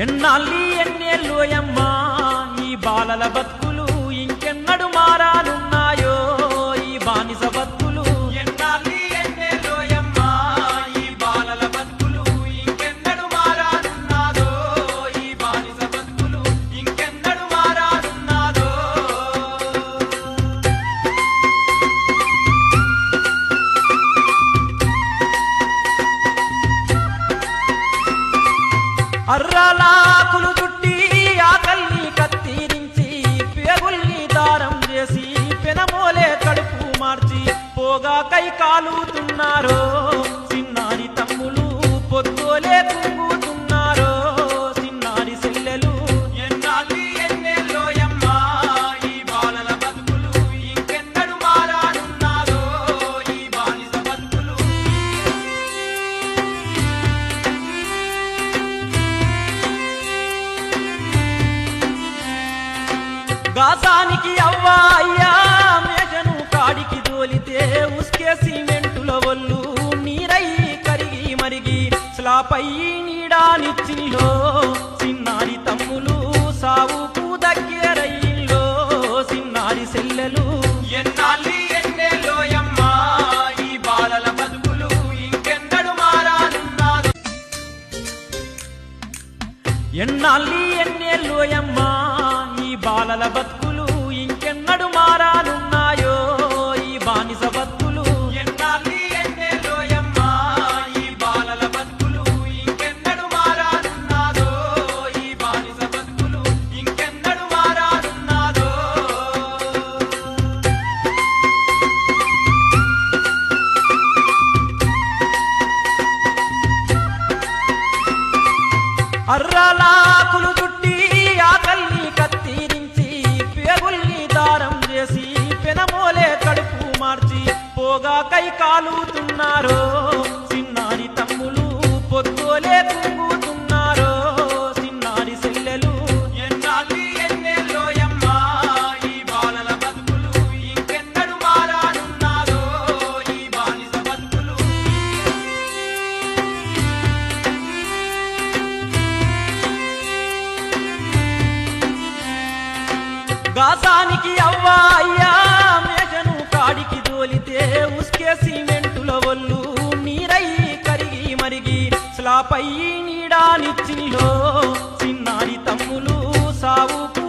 ఎన్నాళ్ళి ఎన్నేళ్ళోయమ్మా ఈ బాలల బతుకులు ఇంకెన్నడు మారానున్నాయో ఈ బానిస బతుకులు. ఎన్నాళ్ళి ఎన్నేళ్ళోయమ్మా ఈ బాలల బతుకులు ఇంకెన్నడు మారానున్నాదో ఈ బానిస బతుకులు ఇంకెన్నడు మారానున్నాదో. అర్రాలాకులు చుట్టి ఆకల్ని కత్తిరించి పేగుల్ని దారం చేసి పెనమోలే కడుపు మార్చి పోగా కై కాలుతున్నారో చిన్నారి తమ్ములు పొద్దులే కుంగుతున్నారో చిన్నారి సెల్లెలు. ఎన్నాళ్ళి ఎన్నేళ్ళోయమ్మా ఈ బాలల బతుకులు ఇంకెన్నడు మారానున్నాదో ఈ బానిస బతుకులు. గాసానికి అవ్వా అయ్యా మేజను కాడికి దోలితే ఉస్కే సిమెంటుల వల్లు నీరై కరిగి మరిగి స్లాపై నీడానిచ్చిలో చిన్నారి తమ్ములు సావుకు దగ్గరయ్యిలో చిన్నారి సెల్లెలు. ఎన్నాళ్ళి ఎన్నేళ్ళోయమ్మా ఈ బాలల బతుకులు ఇంకెన్నడు మారానున్నాదో. ఎన్నాళ్ళి ఎన్నేళ్ళోయమ్మా ఈ బాలల బతుకులు ఇంకెన్నడు మారానున్నాయో ఈ బానిస బతుకులు. ఎన్నాళ్ళి ఎన్నేళ్ళోయమ్మా ఈ బాలల బతుకులు ఇంకెన్నడు మారానున్నాదో ఈ బానిస బతుకులు ఇంకెన్నడు మారానున్నాదో. అర్రాలాకులు చుట్టి ఆకల్ని కత్తిరించి పేగుల్ని దారం చేసి పెనమోలే కడుపు మార్చి పోగా కై కాలుతున్నారో చిన్నారి తమ్ములు పొద్దులే కుంగుతున్నారో చిన్నారి సెల్లెలు. ఎన్నాళ్ళి ఎన్నేళ్ళోయమ్మా ఈ బాలల బతుకులు ఇంకెన్నడు మారానున్నాదో ఈ బానిస బతుకులు. గాసానికి అవ్వా అయ్యా మేజను కాడికి దోలితే ఉస్కే సిమెంటుల వల్లు నీరై కరిగి మరిగి స్లాపై నీడానిచ్చిలో చిన్నారి తమ్ములు సావుకు